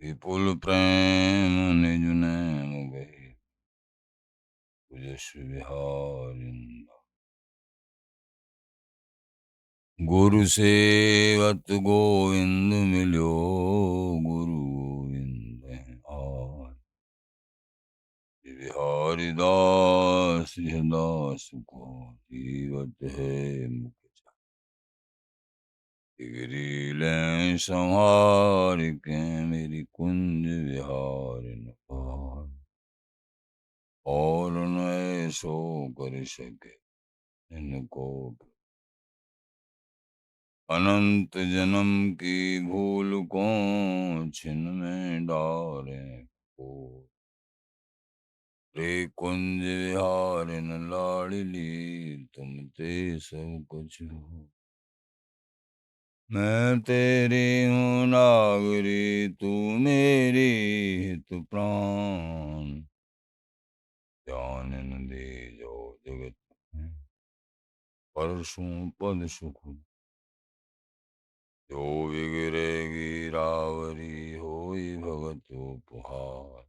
विपुल प्रेम निज नैन गही तुझस विहारिंद गुरु सेवत गोविंद मिल्यो गुरु गोविंद आर बिहारी दास दास को जीवत है मुख गिरी लें संहार के मेरी कुंज विहारिन पार और न ऐसो कर सके इनको अनंत जन्म की भूल को छिन में डारे को रे कुंज विहारिन लाडली तुम ते सब कुछ हो मैं तेरी हूँ नागरी तू मेरी हित प्राण जान न दे जो जगत में परसों पद सुख जो विगिरेगी रावरी होई भगत उपहार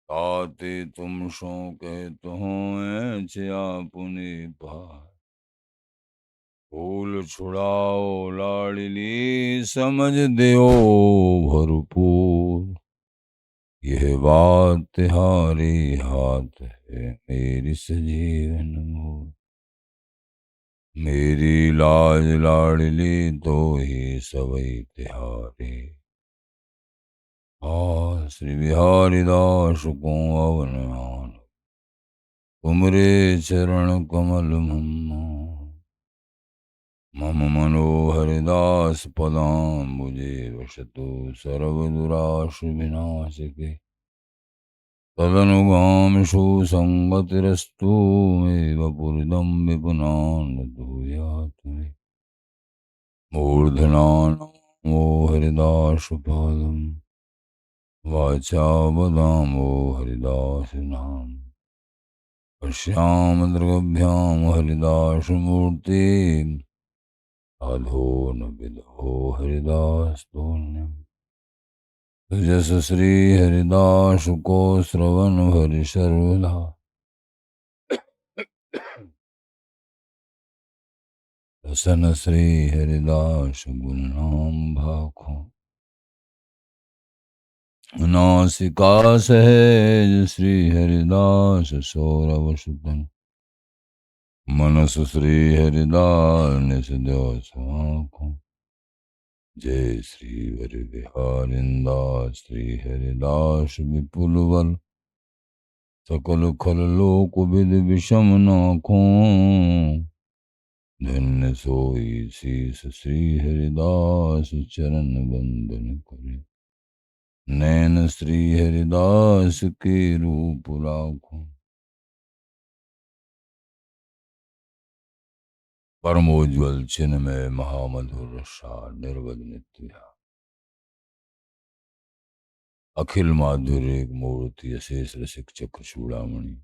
ताते तुम सो कहत हो छया पुनि पार फूल छुड़ाओ लाडली समझ दो भरपूर यह बात तिहारी हाथ है मेरी सजीवन मोर मेरी लाज लाडली तो ही सवई तिहारी श्री बिहारी दास को अवन आन तुमरे चरण कमल मम मनोहर दास पदाम मुझे वशतु सर्वदुराश विनाशके तदनुगामिषु संगतिरस्तु मे वपुर्दं विपुनान् दूयात् मे मूर्धनामो हरिदासपादं वाचा वदामो हरिदासनाम पश्यामदृगभ्यां हरिदासमूर्ति साधो न विदो हरिदासतोन्यम् जस श्री हरिदास को श्रवण हरि सर्वदा रसन श्री हरिदास गुण नाम भाखो नासिका सहज श्री हरिदास सौरव सुतन मनस श्री हरिदास निस आँखों जय श्री हरि बिहारिंदास श्री हरिदास विपुल बल सकल खल लोक विद विषम नाखों धन्य सोई शीस श्री हरिदास चरण बंदन करे नैन श्री हरिदास के रूप लाखों परमोज्वल चिन्ह में महामधुर रसा निर्वद नित्य अखिल माधुर्य मूर्ति अशेष रसिक चक्र चूड़ामणि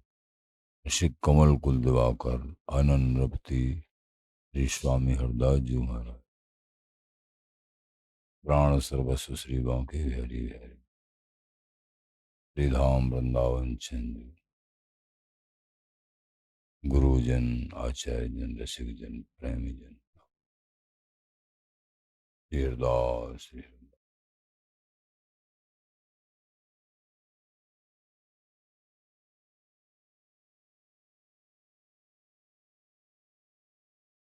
ऋषिक कमल कुल दिवाकर आनंद रपति श्री स्वामी हरदास जी महाराज प्राण सर्वस्व श्री बांके हरि हरि श्रीधाम वृंदावन चंद्र गुरुजन आचार्य जन रसिक जन प्रेमी जन श्री हरदास श्री हरदास।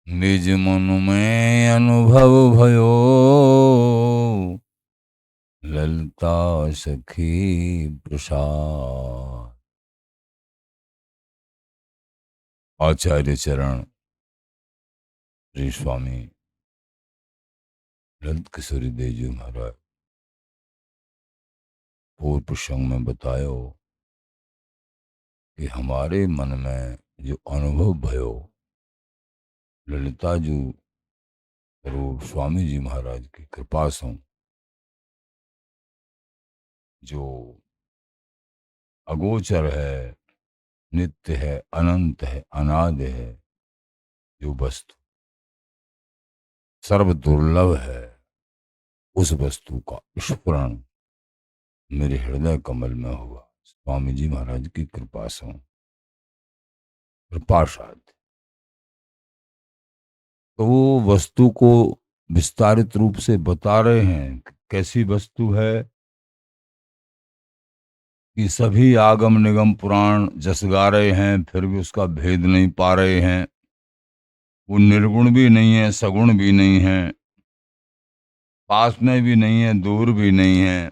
निज मन में अनुभव भयो ललता सखी प्रसाद आचार्य चरण श्री स्वामी ललित किशोरी देव जी महाराज पूर्व प्रसंग में बतायो कि हमारे मन में जो अनुभव भयो ललिता जी स्वरूप स्वामी जी महाराज की कृपा से जो अगोचर है नित्य है अनंत है अनाद है जो वस्तु सर्व दुर्लभ है उस वस्तु का स्फुरण मेरे हृदय कमल में हुआ स्वामी जी महाराज की कृपा से, कृपाशाद। तो वो वस्तु को विस्तारित रूप से बता रहे हैं कि कैसी वस्तु है, कि सभी आगम निगम पुराण जस गा रहे हैं फिर भी उसका भेद नहीं पा रहे हैं। वो निर्गुण भी नहीं है, सगुण भी नहीं है, पास में भी नहीं है, दूर भी नहीं है।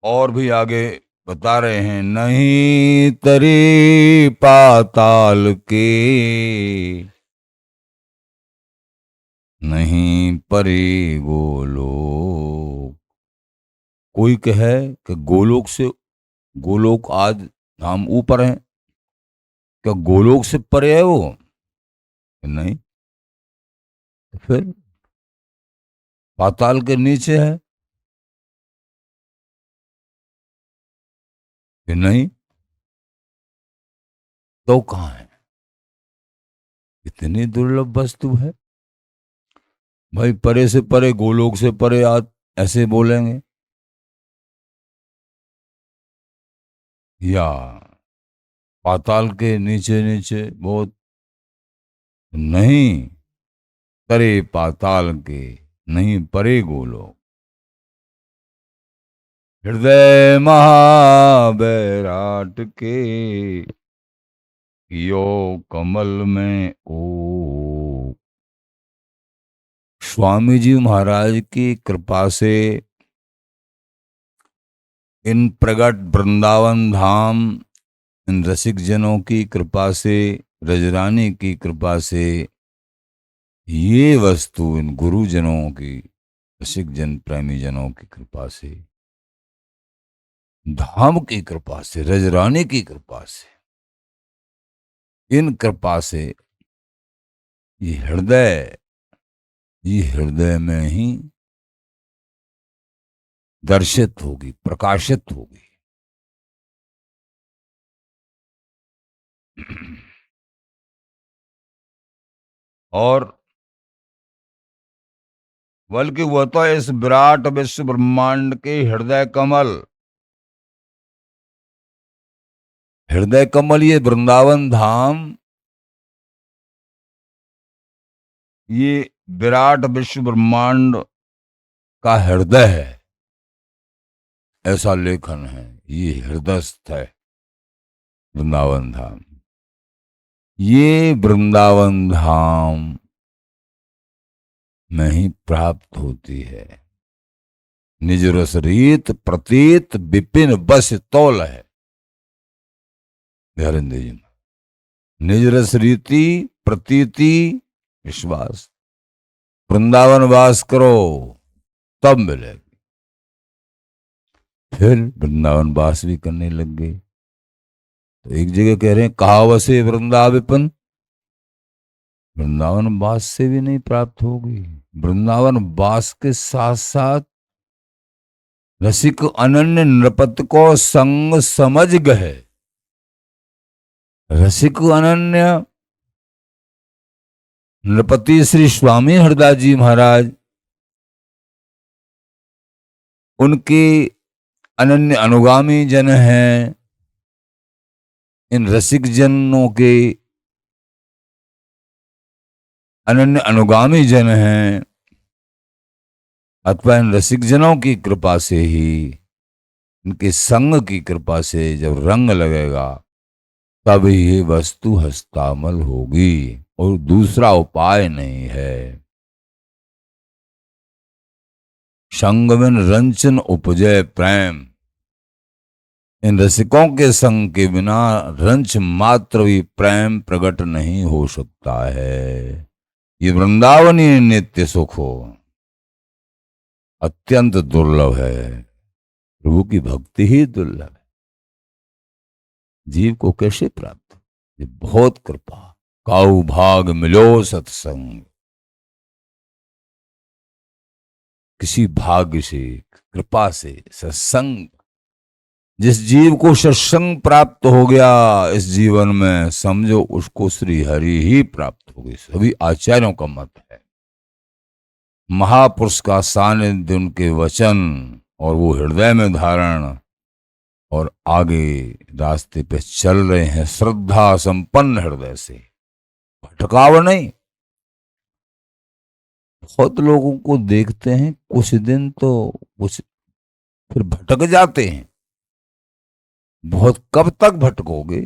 और भी आगे बता रहे हैं, नहीं तरी पाताल के, नहीं परी गोलोक। कोई कहे कि गोलोक से, गोलोक आज हम ऊपर हैं, क्या गोलोक से परे है वो? नहीं। तो फिर पाताल के नीचे है कि नहीं? तो कहाँ है? इतनी दुर्लभ वस्तु है भाई। परे से परे, गोलोक से परे आप ऐसे बोलेंगे, या पाताल के नीचे नीचे बहुत? नहीं, तरे पाताल के, नहीं परे गोलोक। हृदय महाबैराट के, यो कमल में ओ। स्वामी जी महाराज की कृपा से, इन प्रगट वृंदावन धाम, इन रसिक जनों की कृपा से, रजरानी की कृपा से, ये वस्तु इन गुरुजनों की, रसिक जन प्रेमी जनों की कृपा से, धाम की कृपा से, रजरानी की कृपा से, इन कृपा से ये हृदय, ये हृदय में ही दर्शित होगी, प्रकाशित होगी। और बल्कि वह तो इस विराट विश्व ब्रह्मांड के हृदय कमल, हृदय कमल ये वृंदावन धाम, ये विराट विश्व ब्रह्मांड का हृदय है, ऐसा लेखन है। ये हृदयस्थ है वृंदावन धाम। ये वृंदावन धाम में ही प्राप्त होती है। निज रस रीत प्रतीत विपिन बस तौल है। ध्यान दीजिए, निज रस रीति प्रतीति विश्वास, वृंदावन वास करो तब मिलेगी। फिर वृंदावन वास भी करने लग गए। तो एक जगह कह रहे हैं, कहा वसे वृंदा विपिन, वृंदावन वास से भी नहीं प्राप्त होगी। वृंदावन वास के साथ साथ रसिक अनन्य नृपत को संग समझ गए। रसिक अनन्य नृपति श्री स्वामी हरदास जी महाराज, उनके अनन्य अनुगामी जन हैं। इन रसिक जनों के अनन्य अनुगामी जन हैं, अथवा इन रसिक जनों की कृपा से ही, इनके संग की कृपा से जब रंग लगेगा तब ये वस्तु हस्तामल होगी, और दूसरा उपाय नहीं है। संग बिन रंचन उपजय प्रेम, इन रसिकों के संग के बिना रंच मात्र भी प्रेम प्रकट नहीं हो सकता है। ये वृंदावनी नित्य सुख हो अत्यंत दुर्लभ है। प्रभु की भक्ति ही दुर्लभ है। जीव को कैसे प्राप्त हो? ये बहुत कृपा। काऊ भाग मिलो सत्संग, किसी भाग्य से, कृपा से सत्संग। जिस जीव को सत्संग प्राप्त हो गया इस जीवन में, समझो उसको श्री हरि ही प्राप्त हो गई। सभी आचार्यों का मत है। महापुरुष का सानिध्य, उनके वचन, और वो हृदय में धारण, और आगे रास्ते पे चल रहे हैं श्रद्धा संपन्न हृदय से, भटकाव नहीं। बहुत लोगों को देखते हैं कुछ दिन तो कुछ, फिर भटक जाते हैं। बहुत कब तक भटकोगे,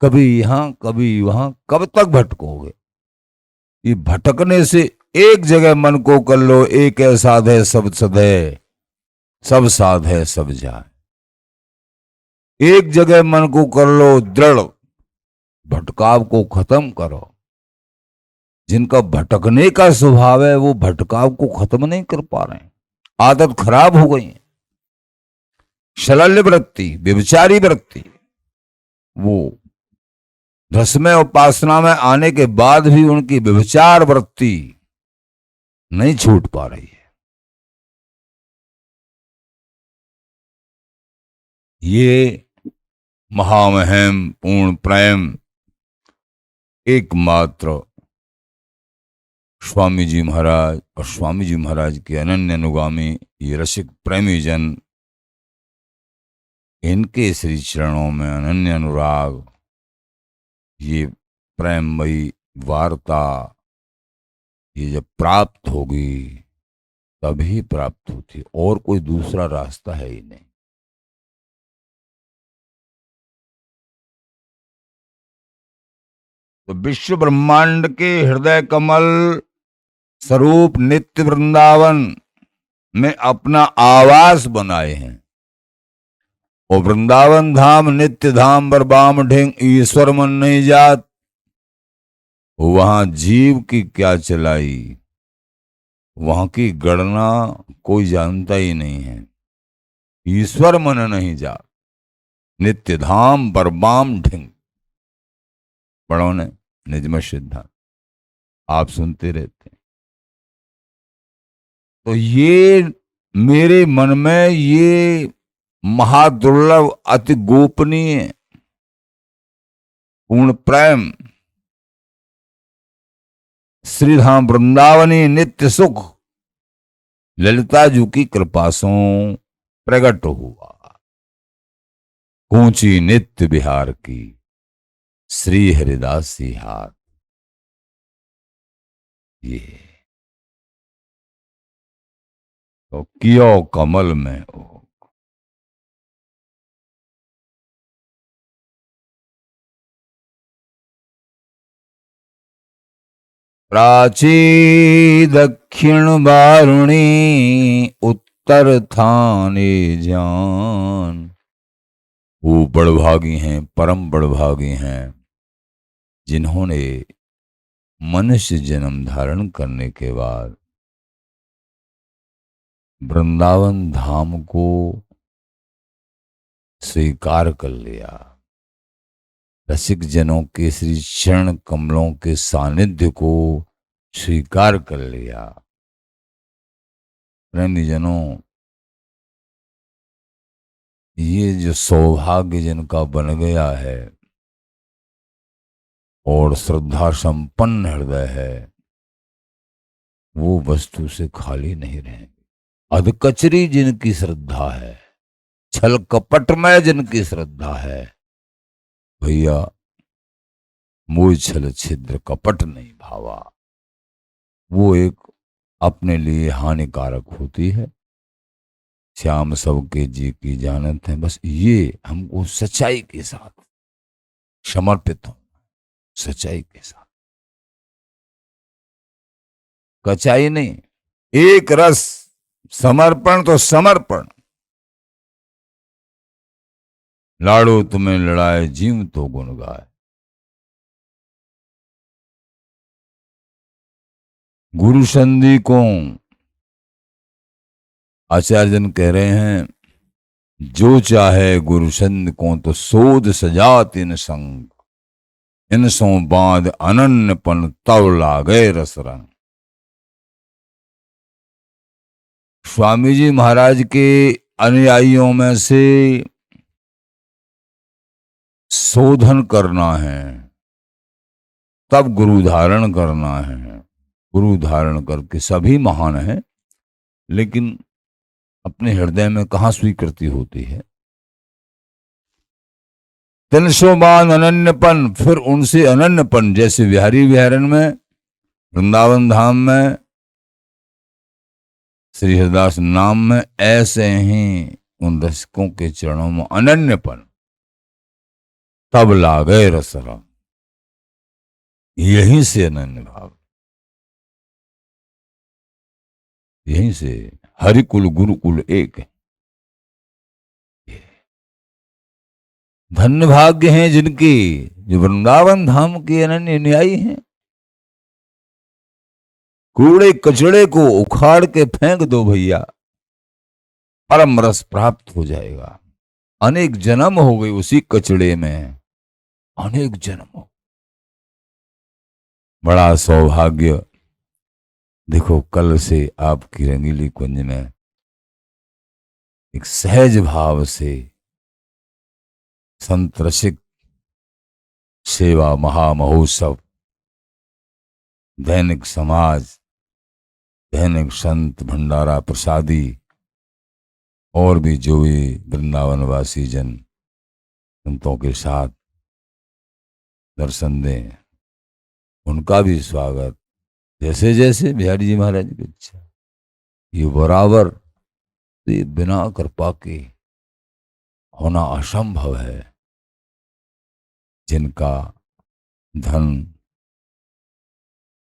कभी यहां कभी वहां, कब तक भटकोगे? ये भटकने से एक जगह मन को कर लो, एक है साध है सब सद है, सब साध है सब जाए। एक जगह मन को कर लो दृढ़, भटकाव को खत्म करो। जिनका भटकने का स्वभाव है वो भटकाव को खत्म नहीं कर पा रहे हैं, आदत खराब हो गई है। शल्य वृत्ति, व्यभिचारी वृत्ति, वो रसमय उपासना में आने के बाद भी उनकी व्यभिचार वृत्ति नहीं छूट पा रही है। ये महामहिम पूर्ण प्रेम एकमात्र स्वामी जी महाराज और स्वामी जी महाराज के अनन्य अनुगामी ये रसिक प्रेमी जन, इनके श्री चरणों में अनन्य अनुराग, ये प्रेममयी वार्ता, ये जब प्राप्त होगी तभी प्राप्त होती, और कोई दूसरा रास्ता है ही नहीं। तो विश्व ब्रह्मांड के हृदय कमल स्वरूप नित्य वृंदावन में अपना आवास बनाए हैं। और वृंदावन धाम नित्य धाम बरबाम ढेंग ईश्वर मन नहीं जात। वहां जीव की क्या चलाई, वहां की गणना कोई जानता ही नहीं है। ईश्वर मन नहीं जात, नित्य धाम बरबाम ढेंग, बड़ों ने निजमत सिद्धांत आप सुनते रहते हैं। तो ये मेरे मन में ये महादुर्लभ अति गोपनीय पूर्ण प्रेम श्रीधाम वृंदावनी नित्य सुख ललिता जी की कृपा से प्रकट हुआ। कूची नित्य बिहार की श्री हरिदासी हाथ, ये तो कियो कमल में हो। प्राची दक्षिण बारुणी उत्तर थाने जान। वो बड़भागी हैं, परम बड़भागी हैं, जिन्होंने मनुष्य जन्म धारण करने के बाद वृंदावन धाम को स्वीकार कर लिया। रसिक जनों के श्री चरण कमलों के सानिध्य को स्वीकार कर लिया। प्रेमी जनों, ये जो सौभाग्य जिनका बन गया है और श्रद्धा संपन्न हृदय है, वो वस्तु से खाली नहीं रहेंगे। अधकचरी जिनकी श्रद्धा है, छल कपट में जिनकी श्रद्धा है, भैया मोह छल छिद्र कपट नहीं भावा, वो एक अपने लिए हानिकारक होती है। श्याम सबके जी की जानत है, बस ये हमको सच्चाई के साथ समर्पित हो, सच्चाई के साथ, कचाई नहीं, एक रस समर्पण तो समर्पण। लाड़ो तुम्हें लड़ाए जीव तो गुण गाए। गुरु संधि को आचार्यजन कह रहे हैं, जो चाहे गुरु संध को तो सोध सजात इन संग, इन सो बांध अनन्यपन तव लागे रस रंग। स्वामी जी महाराज के अनुयायियों में से शोधन करना है, तब गुरु धारण करना है। गुरु धारण करके सभी महान हैं, लेकिन अपने हृदय में कहाँ स्वीकृति होती है। 300 बान अनन्यपन, फिर उनसे अनन्यपन, जैसे बिहारी विहारन में, वृंदावन धाम में, श्री हरिदास नाम में, ऐसे ही उन रसिकों के चरणों में अनन्यपन। तब लागे रसराम, यहीं से अनन्य भाव, यहीं से हरिकुल गुरुकुल एक है। धन्य भाग्य हैं जिनके, जो वृंदावन धाम के अनन्य न्यायी हैं। कूड़े कचड़े को उखाड़ के फेंक दो भैया, परम रस प्राप्त हो जाएगा। अनेक जन्म हो गए उसी कचड़े में, अनेक जन्म हो। बड़ा सौभाग्य। देखो, कल से आपकी रंगीली कुंज में एक सहज भाव से संत रसिक सेवा महामहोत्सव, दैनिक समाज, दैनिक संत भंडारा प्रसादी, और भी जो भी वृंदावनवासी जन संतों के साथ दर्शन दें, उनका भी स्वागत। जैसे जैसे बिहारी जी महाराज की इच्छा। ये बराबर, ये बिना कृपा के होना असंभव है। जिनका धन,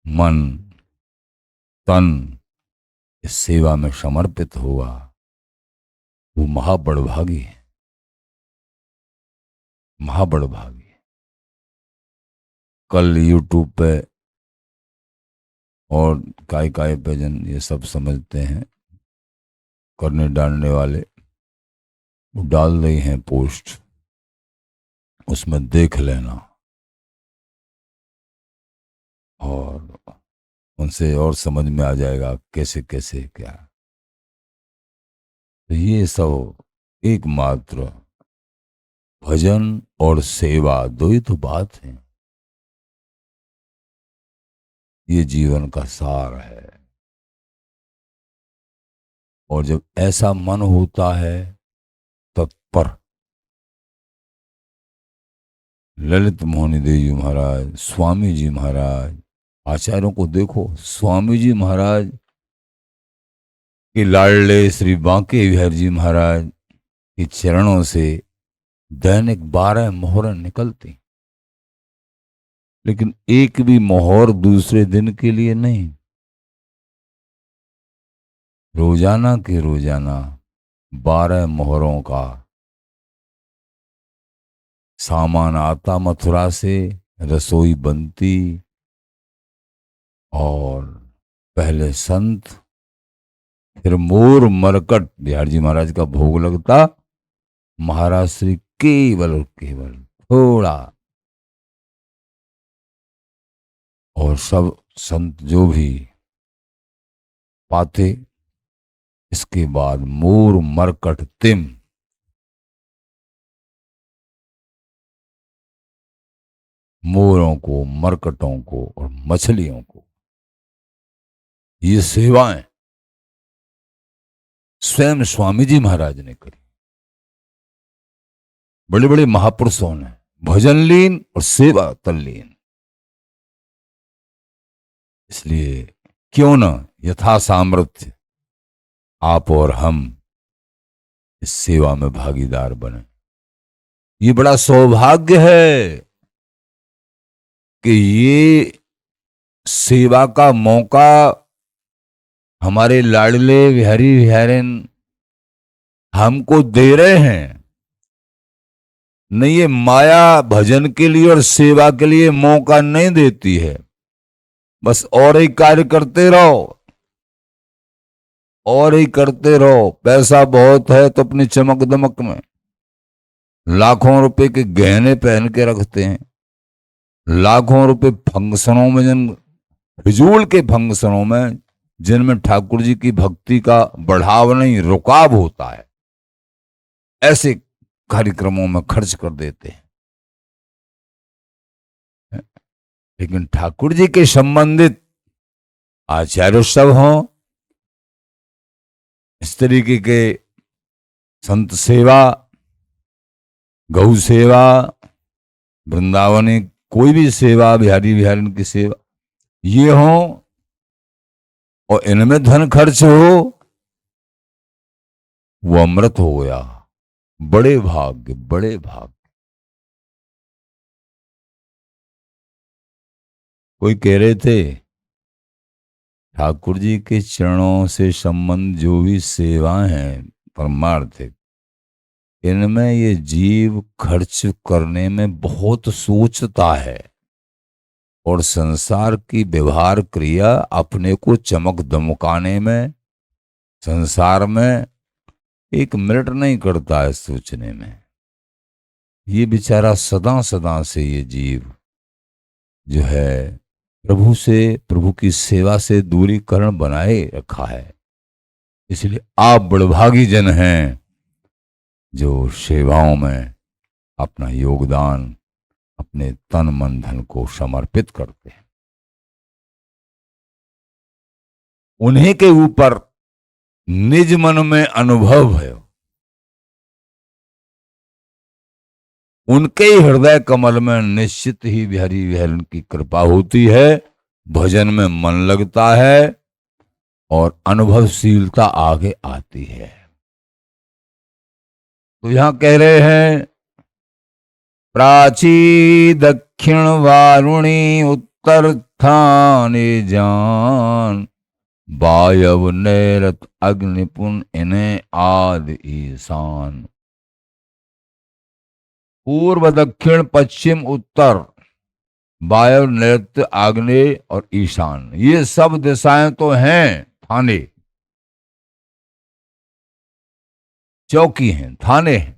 मन, तन इस सेवा में समर्पित हुआ, वो महाबड़भागी है, महाबड़भागी। कल यूट्यूब पे और काय काय पे जन ये सब समझते हैं, करने डालने वाले, वो डाल रही हैं पोस्ट, उसमें देख लेना और उनसे और समझ में आ जाएगा कैसे कैसे क्या। तो ये सब एकमात्र भजन और सेवा, दो ही तो बात है। ये जीवन का सार है। और जब ऐसा मन होता है तत्पर, ललित मोहनी देव जी महाराज, स्वामी जी महाराज, आचार्यों को देखो। स्वामी जी महाराज के लाडले श्री बांके बिहार जी महाराज के चरणों से दैनिक 12 मोहरें निकलती, लेकिन एक भी मोहर दूसरे दिन के लिए नहीं। रोजाना के रोजाना 12 मोहरों का सामान आता मथुरा से, रसोई बनती, और पहले संत, फिर मोर मरकट बिहार जी महाराज का भोग लगता। महाराज श्री केवल और केवल थोड़ा, और सब संत जो भी पाते, इसके बाद मोर मरकट तिम, मोरों को, मरकटों को और मछलियों को, ये सेवाएं स्वयं स्वामी जी महाराज ने करी। बड़े बड़े महापुरुषों ने भजन लीन और सेवा तल्लीन। इसलिए क्यों न यथा सामर्थ्य आप और हम इस सेवा में भागीदार बने। ये बड़ा सौभाग्य है कि ये सेवा का मौका हमारे लाडले बिहारी बिहारिन हमको दे रहे हैं। नहीं, ये माया भजन के लिए और सेवा के लिए मौका नहीं देती है। बस और ही कार्य करते रहो, और ही करते रहो। पैसा बहुत है तो अपनी चमक दमक में लाखों रुपए के गहने पहन के रखते हैं, लाखों रुपए फंक्शनों में, जिन फिजूल के फंक्शनों में जिनमें ठाकुर जी की भक्ति का बढ़ाव नहीं रुकाव होता है, ऐसे कार्यक्रमों में खर्च कर देते हैं। लेकिन ठाकुर जी के संबंधित आचार्योत्सव हों, इस तरीके के संत सेवा, गौ सेवा, वृंदावन कोई भी सेवा, बिहारी बिहारिन की सेवा, ये हो और इनमें धन खर्च हो, वो अमृत हो गया। बड़े भाग्य, बड़े भाग्य। कोई कह रहे थे ठाकुर जी के चरणों से संबंध जो भी सेवाएं हैं परमार्थिक, इनमें ये जीव खर्च करने में बहुत सोचता है और संसार की व्यवहार क्रिया अपने को चमक दमकाने में, संसार में 1 मिनट नहीं करता है सोचने में। ये बेचारा सदा सदा से ये जीव जो है प्रभु से, प्रभु की सेवा से दूरीकरण बनाए रखा है। इसलिए आप बड़भागी जन हैं जो सेवाओं में अपना योगदान, अपने तन मन धन को समर्पित करते हैं। उन्हीं के ऊपर निज मन में अनुभव है, उनके ही हृदय कमल में निश्चित ही बिहारी बिहारिन की कृपा होती है, भजन में मन लगता है और अनुभवशीलता आगे आती है। तो यहां कह रहे हैं प्राची दक्षिण वारुणी उत्तर थाने जान, वायव नैरत अग्निपुन इन्हें आदि ईशान। पूर्व दक्षिण पश्चिम उत्तर, वायु नैऋत्य आग्नेय और ईशान, ये सब दिशाएं तो हैं थाने, चौकी हैं, थाने हैं।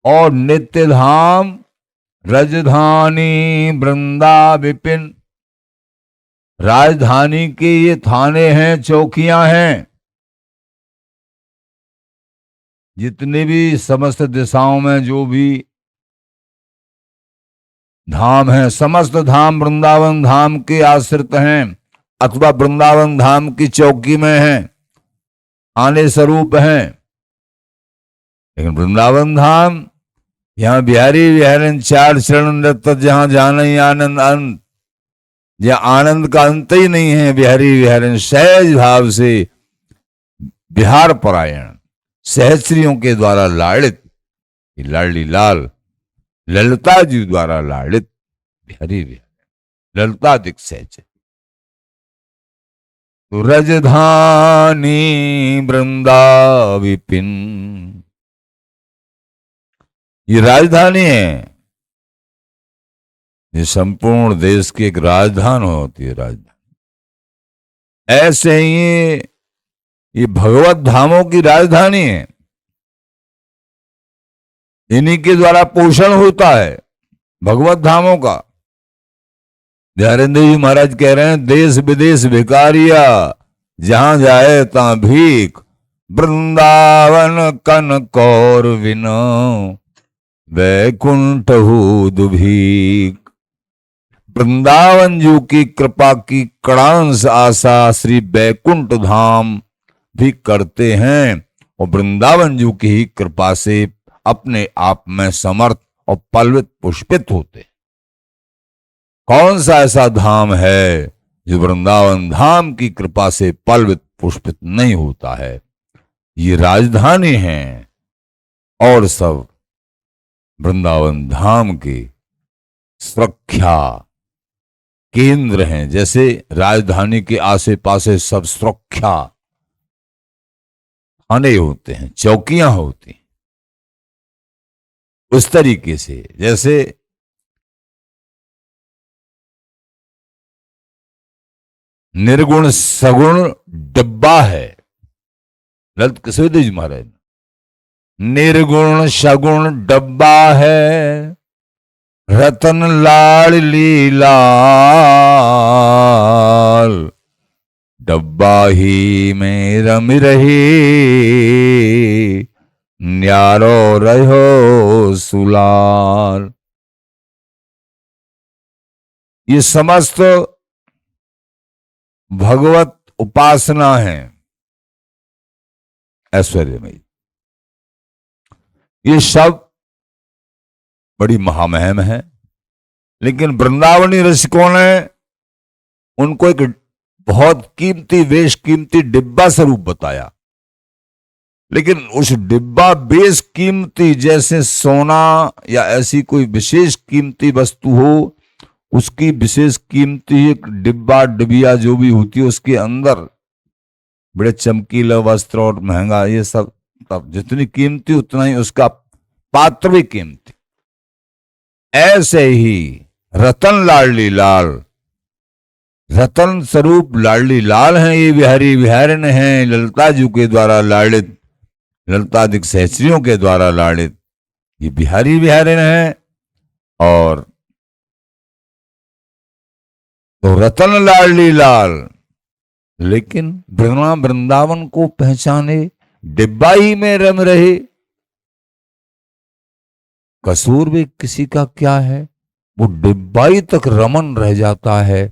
और नित्य धाम राजधानी वृंदा विपिन, राजधानी के ये थाने हैं, चौकियां हैं। जितने भी समस्त दिशाओं में जो भी धाम है, समस्त धाम वृंदावन धाम के आश्रित हैं अथवा वृंदावन धाम की चौकी में हैं, आने स्वरूप हैं। लेकिन वृंदावन धाम, यहां बिहारी बिहारिन चार चरण नृत्य, जहां जान ही आनंद अंत, जहां आनंद का अंत ही नहीं है। बिहारी बिहारिन सहज भाव से बिहार परायण, सहस्त्रियों के द्वारा लाड़ित, लाडली लाल ललिता जी द्वारा लाड़ित बिहारी बिहारी ललिता दिक सहज। तो राजधानी वृंदा विपिन, ये राजधानी है, ये संपूर्ण देश की एक राजधानी होती है, राजधानी। ऐसे ही ये भगवत धामों की राजधानी है, इन्हीं के द्वारा पोषण होता है भगवत धामों का। दयानंद जी महाराज कह रहे हैं देश विदेश भिकारिया, जहां जाए ता भीख, वृंदावन कन कौर विनो वैकुंठ हो दुभीक। वृंदावन जी की कृपा की कड़ांश आशा श्री वैकुंठ धाम भी करते हैं और वृंदावन जी की ही कृपा से अपने आप में समर्थ और पल्वित पुष्पित होते। कौन सा ऐसा धाम है जो वृंदावन धाम की कृपा से पल्वित पुष्पित नहीं होता है? ये राजधानी है और सब वृंदावन धाम के सुरक्षा केंद्र हैं। जैसे राजधानी के आसे पासे सब सुरक्षा थाने होते हैं, चौकियां होती हैं, उस तरीके से जैसे निर्गुण सगुण डब्बा है। ललित कसेदे जी महाराज, निर्गुण सगुण डब्बा है, रतन लाल लीलाल, डब्बा ही में रम रही, न्यारो रहो सुलाल। ये समस्त भगवत उपासना है। ऐश्वर्यमयी, ये सब बड़ी महामहिम है। लेकिन वृंदावनी रसिकों ने उनको एक बहुत कीमती वेश, कीमती डिब्बा स्वरूप बताया। लेकिन उस डिब्बा बेश कीमती, जैसे सोना या ऐसी कोई विशेष कीमती वस्तु हो, उसकी विशेष कीमती एक डिब्बा डिबिया जो भी होती है, उसके अंदर बड़े चमकीला वस्त्र और महंगा ये सब, तब जितनी कीमती उतना ही उसका पात्र भी कीमती। ऐसे ही रतन लाडली लाल, रतन स्वरूप लाडली लाल हैं ये बिहारी बिहारिन हैं, ललिता जी के द्वारा लाड़ित, ललितादिक सहचरियों के द्वारा लाड़ित ये बिहारी बिहारिन हैं। और तो रतन लाडली लाल, लेकिन वृंदावन को पहचाने डिब्बा ही में रम रहे। कसूर भी किसी का क्या है, वो डिब्बा ही तक रमन रह जाता है।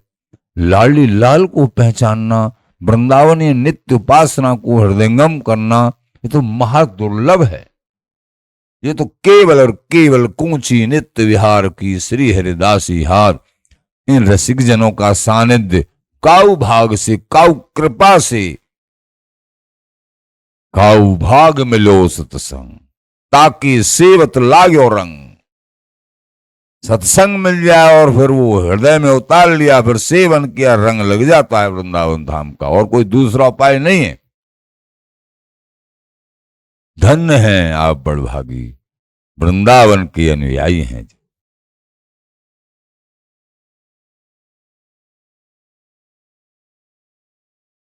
लाडली लाल को पहचानना, वृंदावनी नित्य उपासना को हृदयंगम करना, ये तो महादुर्लभ है। ये तो केवल और केवल कूची नित्य विहार की श्री हरिदासी हार, इन रसिक जनों का सानिध्य काउ भाग से, काउ कृपा से, काउ भाग मिलो सत्संग, ताकि सेवत लाग्यो रंग। सत्संग मिल जाए और फिर वो हृदय में उतार लिया, फिर सेवन किया, रंग लग जाता है वृंदावन धाम का, और कोई दूसरा उपाय नहीं है। धन्य हैं आप बड़भागी, वृंदावन के अनुयायी हैं।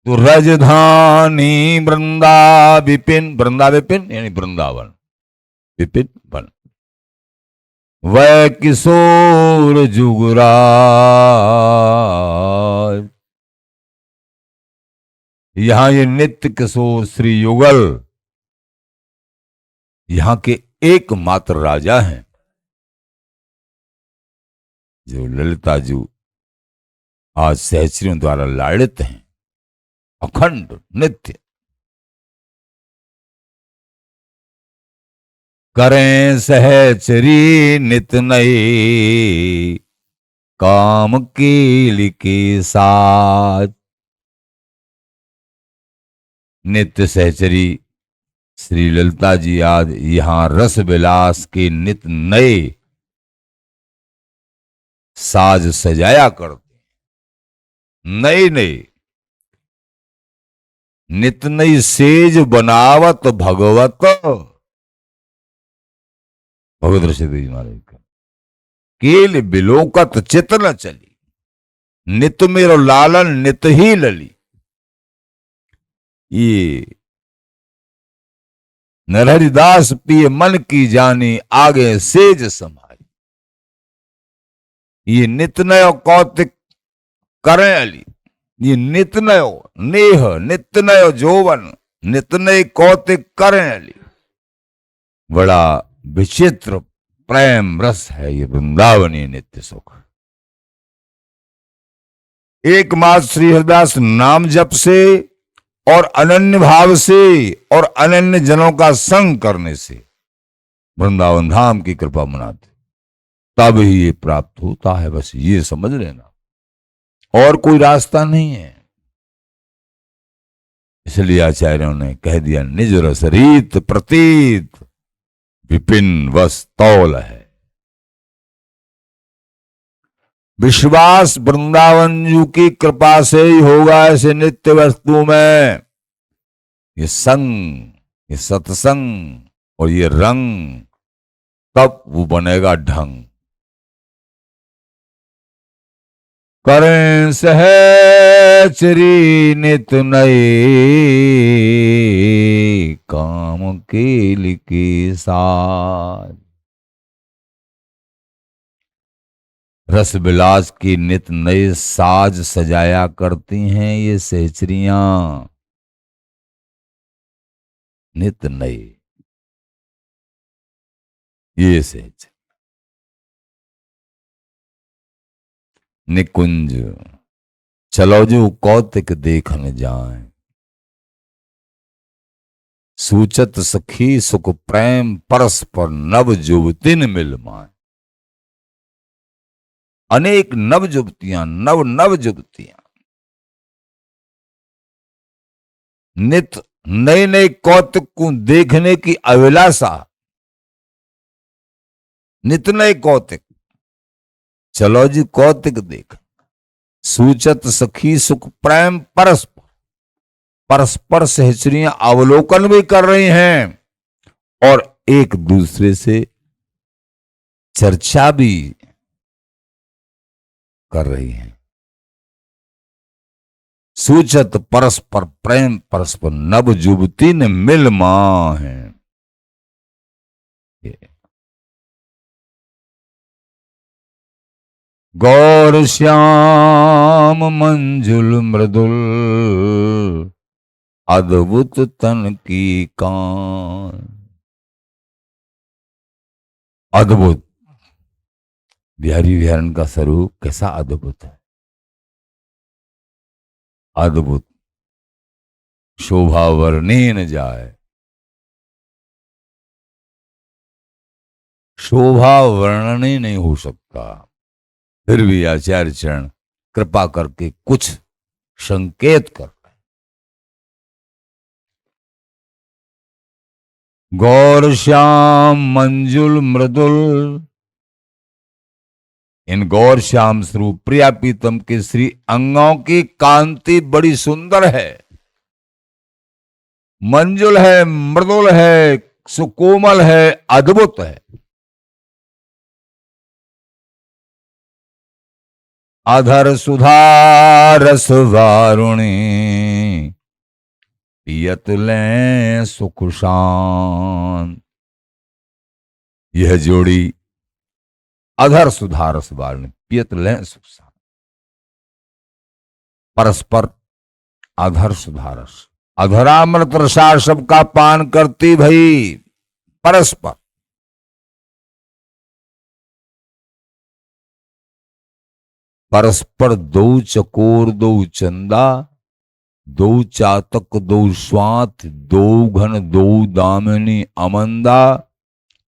तो राजधानी वृंदा विपिन, वृंदा विपिन यानी वृंदावन, विपिन वन, वह किशोर जुगराज, यहां ये नित्य किशोर श्री युगल यहां के एकमात्र राजा हैं, जो ललिता जी आज सहचरियों द्वारा लाड़ित हैं, अखंड नित्य। करें सहचरी नित नए, काम केल के साथ। नित्य सहचरी श्री ललिता जी आज यहां रस विलास के नित नए साज सजाया करते, नए नए नित नई सेज बनावत भगवत, भगवत ऋषिदेव जी महाराज का केल बिलोकत चित न चली, नित मेरो लालन नित ही लली। ये नरहरिदास पिए मन की जानी, आगे सेज संभाली। ये नित नयो कौतिक करें अली, ये नित नयो नेह, नित नयो जोवन, नित नये कौतिक करें अली। बड़ा विचित्र प्रेम रस है ये वृंदावनी नित्य सुख। एकमात्र श्री हरिदास नाम जप से और अनन्य भाव से और अनन्य जनों का संग करने से वृंदावन धाम की कृपा मनाते, तब ही ये प्राप्त होता है। बस ये समझ लेना, और कोई रास्ता नहीं है। इसलिए आचार्यों ने कह दिया, निज रस रीत प्रतीत विपिन वस तौल है। विश्वास वृंदावन जी की कृपा से ही होगा। ऐसे नित्य वस्तु में ये संग, ये सत्संग और ये रंग, तब वो बनेगा ढंग। करें सहचरी नित नए, काम केल के साथ। रस विलास की नित नए साज सजाया करती हैं ये सहचरियां, नित नए ये सहज। निकुंज चलो जो कौतिक देखन जाए, सूचत सखी सुख प्रेम परस्पर नव जुवतिन मिल माए। अनेक नव जुवतियां, नव नव जुवतियां नित नए नए कौतुक को देखने की अभिलाषा, नित नए कौतुक, चलो जी कौतुक देख। सूचत सखी सुख प्रेम परस्पर, परस्पर सहचरियां अवलोकन भी कर रही हैं और एक दूसरे से चर्चा भी कर रही हैं। सूचत परस्पर प्रेम परस्पर नव जुबती ने मिल मां है। गौर श्याम मंजुल मृदुल अद्भुत तन की कान। अद्भुत बिहारी बिहारन का स्वरूप कैसा अद्भुत है, अद्भुत, शोभा वर्णीय न जाए, शोभा वर्णनीय नहीं हो सकता। फिर भी आचार्य चरण कृपा करके कुछ संकेत कर रहे। गौर श्याम मंजुल मृदुल, इन गौर श्याम स्वरूप प्रिया पीतम के श्री अंगों की कांति बड़ी सुंदर है, मंजुल है, मृदुल है, सुकोमल है, अद्भुत है। अधर सुधा रस वारुणी पियत लें सुख शांत। यह जोड़ी अधर सुधा रस वारुणी पियत लें सुख शांत, परस्पर अधर सुधा रस, अधरामृत रसा सबका पान करती भई परस्पर। परस्पर दो चकोर दो चंदा, दो चातक दो स्वात, दो घन दो दामिनी अमंदा,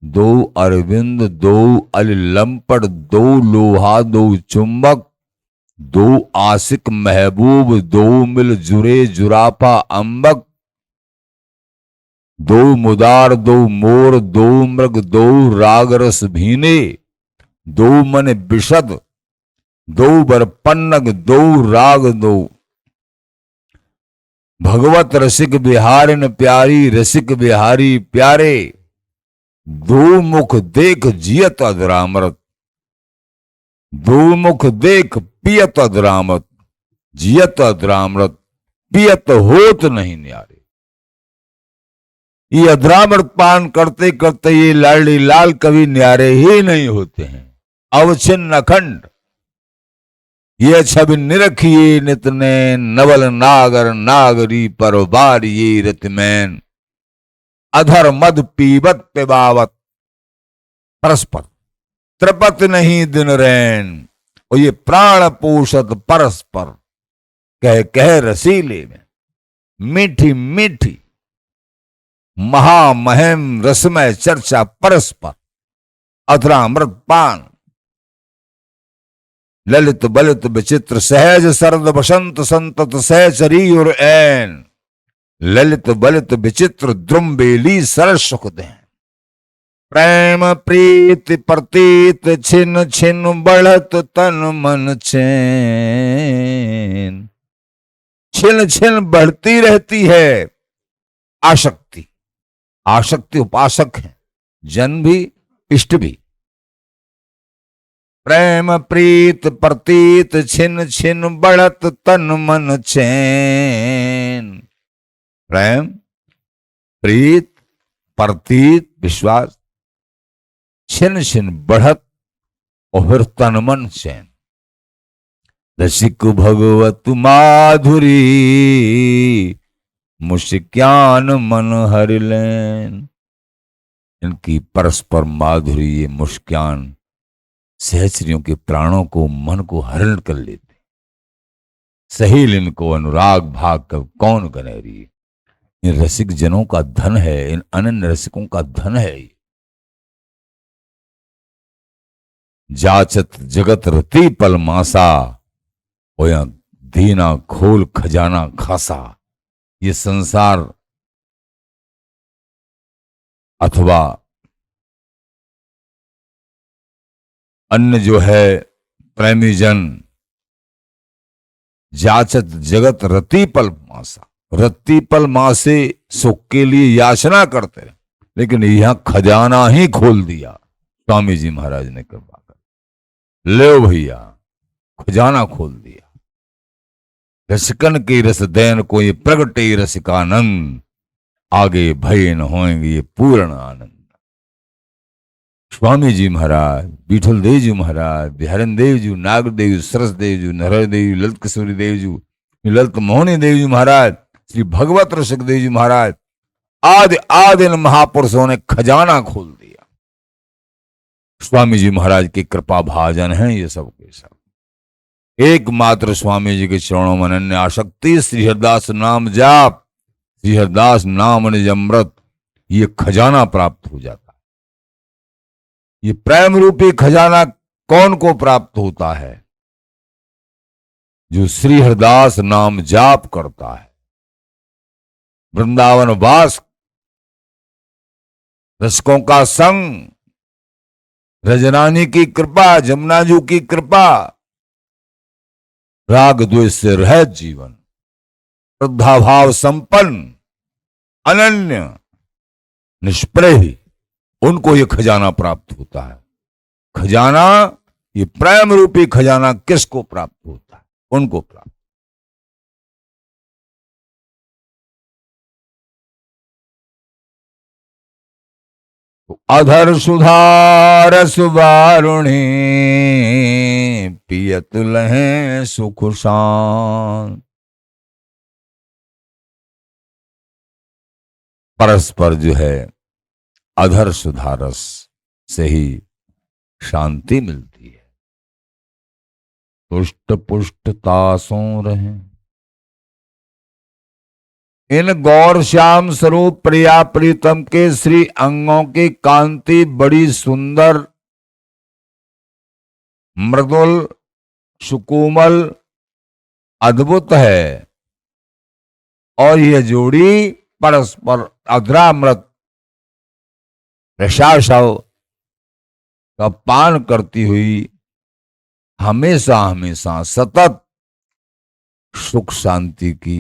दो अरविंद दो अलिलंपट, दो लोहा दो चुंबक, दो आशिक महबूब, दो मिल जुरे जुरापा अंबक, दो मुदार दो मोर, दो मृग दो रागरस भीने, दो मन विशद, दो बर पन्नग, दो राग दो भगवत रसिक बिहारिन प्यारी, रसिक बिहारी प्यारे, दो मुख देख जियत अधरामृत, दो मुख देख पियत अधरामृत, जियत अधरामृत पियत होत नहीं न्यारे। ये अधरामृत पान करते करते ये लाडली लाल कभी न्यारे ही नहीं होते हैं। अवचिन्न अखंड ये छवि निरखिए नितने, नवल नागर नागरी पर बार ये रतमैन, अधर मद पीबत पिबावत परस्पर, त्रिपत नहीं दिन रैन। और ये प्राण पोषत परस्पर, कह कह रसीले में मीठी मीठी महामहिम रसमय चर्चा परस्पर, अधरामृत पान, ललित बलित विचित्र सहज सरद बसंत संतत सहचरी और ऐन, ललित बलित विचित्र द्रुम्बेली सरस सुख दें। प्रेम प्रीति प्रतीत छिन छिन बढ़त तन मन चैन, छिन छिन बढ़ती रहती है आसक्ति। आसक्ति उपासक है, जन भी इष्ट भी। प्रेम प्रीत प्रतीत छिन छिन बढ़त तन मन चैन। प्रेम प्रीत प्रतीत विश्वास, छिन छिन बढ़त और फिर तन मन चैन। रसिक भगवत माधुरी मुस्कान मन हर लेन। इनकी परस्पर माधुरी ये मुस्कान सहचरियों के प्राणों को मन को हरण कर लेते। सहेल इनको अनुराग भाग कब कौन गनेरी। इन रसिक जनों का धन है, इन अनन्य रसिकों का धन है। जाचत जगत रति पल मासा, होया दीना खोल खजाना खासा। ये संसार अथवा अन्य जो है प्रेमी जन, जाचत जगत रतिपल मासा, रतिपल मासे सुख के लिए याचना करते हैं, लेकिन यहां खजाना ही खोल दिया स्वामी जी महाराज ने कृपा कर। ले भैया, खजाना खोल दिया। रसिकन के रस दैन को ये प्रगटे रसिकानंद, आगे भय न होंगे ये पूर्ण आनंद। स्वामी जी महाराज, विठल देव जी महाराज, बिहारन देव जी, नागर देव जी, सरस देव जी, नरहर देव जी, ललित किशोरी देव जी, ललित मोहनी देव जी महाराज, श्री भगवत रसिक देव जी महाराज, आदि आदि महापुरुषों ने खजाना खोल दिया। स्वामी जी महाराज की कृपा भाजन है ये सब के सब। एकमात्र स्वामी जी के चरणों में अनन्य आसक्ति, श्री हरिदास नाम जाप, श्री हरिदास नाम निज अमृत, ये खजाना प्राप्त हो जाता है। ये प्रेम रूपी खजाना कौन को प्राप्त होता है? जो श्री हरिदास नाम जाप करता है, वृंदावन वास, रसिकों का संग, रजनानी की कृपा, जमुनाजू की कृपा, राग द्वेष से रहित जीवन, श्रद्धा भाव संपन्न, अनन्य, निष्प्रह, उनको ये खजाना प्राप्त होता है। खजाना, ये प्रेम रूपी खजाना किसको प्राप्त होता है? उनको प्राप्त। तो अधर सुधार सुवारुणी, पियत लहे सुख शांत। परस्पर जो है अधर सुधारस से ही शांति मिलती है। तुष्ट पुष्ट तासों रहे इन गौर श्याम स्वरूप प्रिया प्रीतम के श्री अंगों की कांति बड़ी सुंदर, मृदुल, सुकोमल, अद्भुत है। और यह जोड़ी परस्पर अधरामृत रसाशव का पान करती हुई हमेशा हमेशा सतत सुख शांति की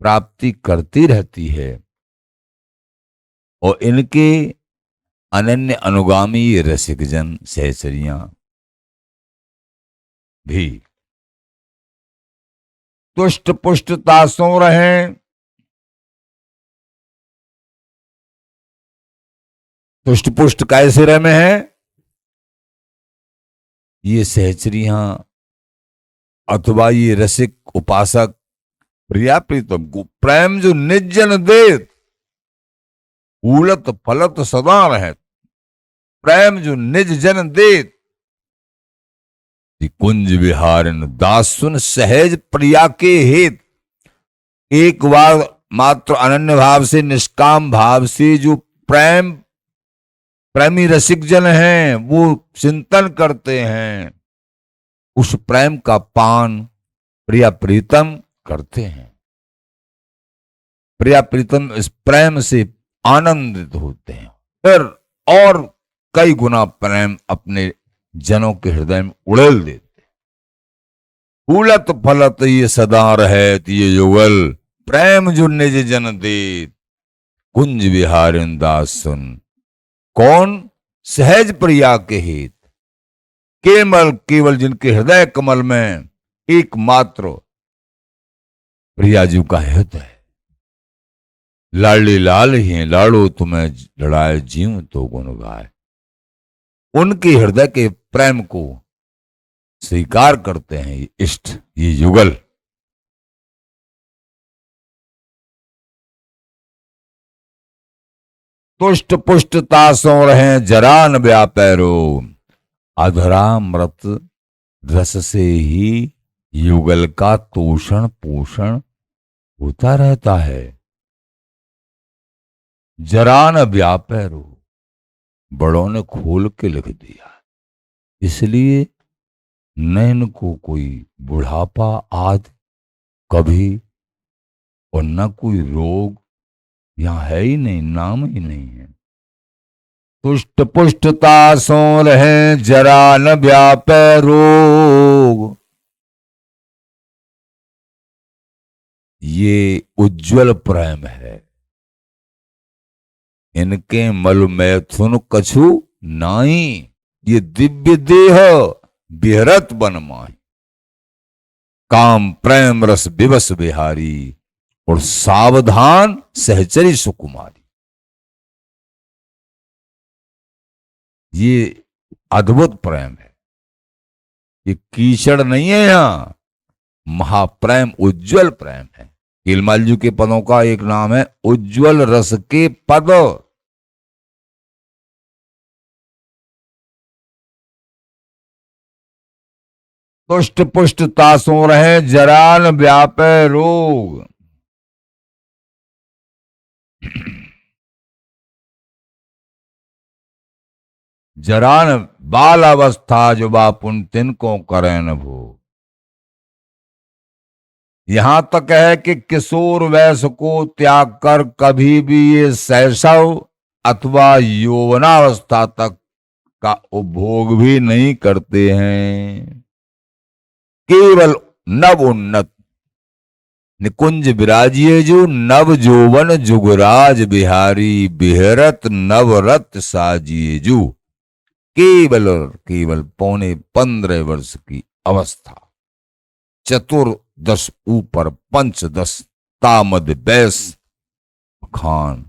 प्राप्ति करती रहती है। और इनके अनन्य अनुगामी ये रसिक जन सहचरियां भी तुष्ट पुष्ट तासों रहें। तुष्ट पुष्ट कैसे रहे में है? ये सहचरियां अथवा ये रसिक उपासक प्रिया प्रीतम को प्रेम जो निजन देत, उलत फलत सदा रहे, प्रेम जो निज जन देत, कुंज विहारन दास सुन सहज प्रिया के हित। एक बार मात्र अनन्य भाव से, निष्काम भाव से जो प्रेमी रसिक जन हैं, वो चिंतन करते हैं, उस प्रेम का पान प्रिया प्रीतम करते हैं। प्रिया प्रीतम इस प्रेम से आनंदित होते हैं, फिर और कई गुना प्रेम अपने जनों के हृदय में उड़ेल देते। फूलत फलत ये सदा रहत ये युगल, प्रेम जो निज जन देत, कुंज विहारिन दास सुन। कौन? सहज प्रिया के हित, केवल जिनके हृदय कमल में एकमात्र प्रिया जी का हित है। लाडली लाल ही हैं, लाड़ो तुम्हें लड़ाए जीव तो गुण गाए। उनके हृदय के प्रेम को स्वीकार करते हैं ये इष्ट, ये युगल। तुष्ट पुष्ट तासों रहे जरा न व्यापैरो, अधरामृत रस से ही युगल का तोषण पोषण होता रहता है। जरा न व्यापै रो, बड़ों ने खोल के लिख दिया। इसलिए नैन को कोई बुढ़ापा आदि कभी, और न कोई रोग यहां है ही नहीं, नाम ही नहीं है। पुष्ट पुष्टता सो रहे, जरा न व्यापै रोग। ये उज्जवल प्रेम है, इनके मल मैथुन कछु नाई। ये दिव्य देह बिहरत बन माही, काम प्रेम रस विवश बिहारी, और सावधान सहचरी सुकुमारी। ये अद्भुत प्रेम है, ये कीचड़ नहीं है, यहां महाप्रेम उज्जवल प्रेम है। कीलमालजू के पदों का एक नाम है उज्जवल रस के पद। पुष्ट पुष्ट तासों रहे, जरान व्यापै रोग। जरान बाल अवस्था जो बापुन तिनको करें न भो। यहां तक है कि किशोर वयस को त्याग कर कभी भी ये शैशव अथवा यौवनावस्था तक का उपभोग भी नहीं करते हैं। केवल नव उन्नत निकुंज विराजिए जो, नव जोवन जुगराज बिहारी, बिहरत नवरत साजिए जो। केवल और केवल 15.25 की अवस्था, चतुर्दश ऊपर पंचदश, तामद बैस खान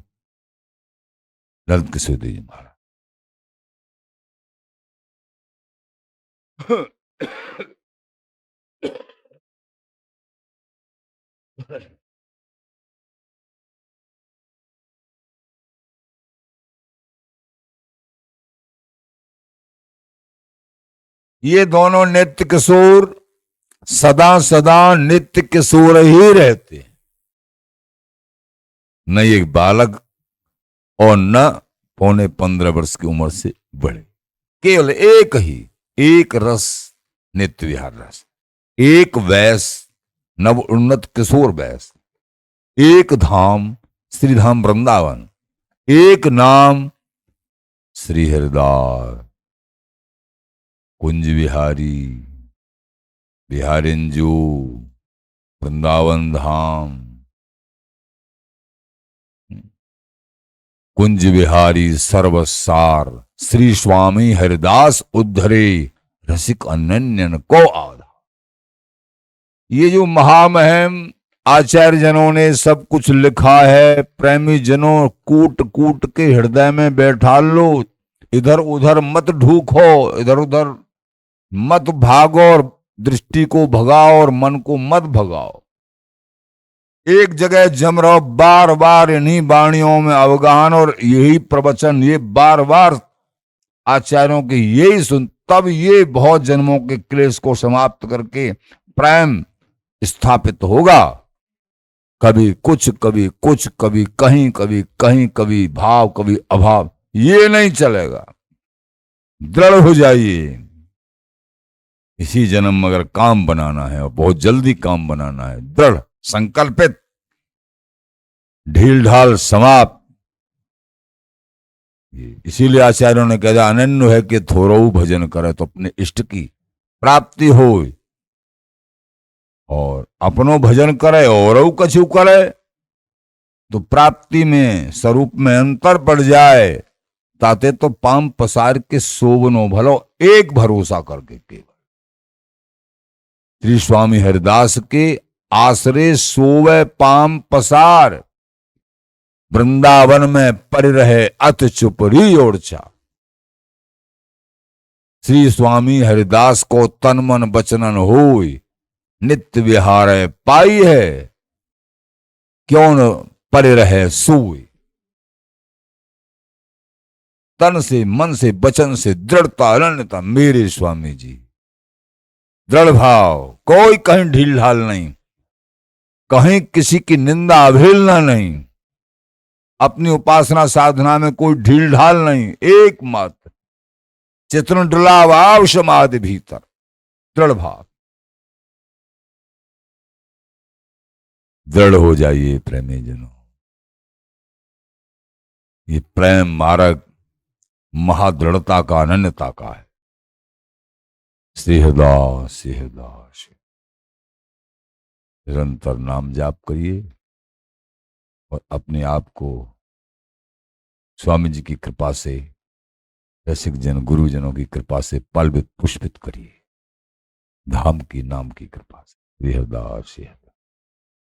ललित किशोर जी महाराज। ये दोनों नित्य किशोर सदा सदा नित्य किशोर ही रहते, न एक बालक और न 15.25 की उम्र से बड़े। केवल एक ही, एक रस नित्य विहार रस, एक वैस नव उन्नत किशोर वैस, एक धाम श्रीधाम वृंदावन, एक नाम श्री हरिदास कुंज बिहारी, बिहारिंजू वृंदावन धाम। कुंज बिहारी सर्वसार, श्री स्वामी हरिदास उद्धरे, रसिक अनन्यन को आधा। ये जो महामहिम आचार्य जनों ने सब कुछ लिखा है, प्रेमी जनों कूट कूट के हृदय में बैठा लो। इधर उधर मत ढूको, इधर उधर मत भागो, और दृष्टि को भगाओ और मन को मत भगाओ। एक जगह जम रहो, बार बार इन्हीं वाणियों में अवगाहन और यही प्रवचन, ये बार बार आचार्यों के यही सुन, तब ये बहुत जन्मों के क्लेश को समाप्त करके प्रेम स्थापित होगा। कभी कुछ, कभी कुछ, कभी कहीं, कभी कहीं, कभी भाव, कभी अभाव, ये नहीं चलेगा। दृढ़ हो जाइए। इसी जन्म में अगर काम बनाना है और बहुत जल्दी काम बनाना है, दृढ़ संकल्पित, ढील ढाल समाप्त। इसीलिए आचार्यों ने कहा अनन्य है कि थोरऊ भजन करे तो अपने इष्ट की प्राप्ति हो, और अपनो भजन करे और कछु करे तो प्राप्ति में स्वरूप में अंतर पड़ जाए। ताते तो पाम पसार के सोवनो भलो, एक भरोसा करके केवल श्री स्वामी हरिदास के आश्रय सोवे पाम पसार, वृंदावन में परि रहे अत चुपरी ओरछा। श्री स्वामी हरिदास को तन मन बचनन होई, नित्य विहार पाई है, क्यों न परे रहे सोई। तन से, मन से, वचन से दृढ़ता अनन्यता, मेरे स्वामी जी दृढ़ भाव, कोई कहीं ढील ढाल नहीं, कहीं किसी की निंदा अवहेलना नहीं। अपनी उपासना साधना में कोई ढील ढाल नहीं, एकमात्र चित्रण डला भाव समाधि भीतर, दृढ़ भाव। दृढ़ हो जाइए प्रेमी जनों। ये प्रेम मार्ग महादृढ़ता का, अनन्यता का है। सेहदास सेहदास, निरंतर नाम जाप करिए और अपने आप को स्वामी जी की कृपा से, रसिक जन गुरुजनों की कृपा से पलवित पुष्पित करिए, धाम की नाम की कृपा से। सेहदास सेहदास।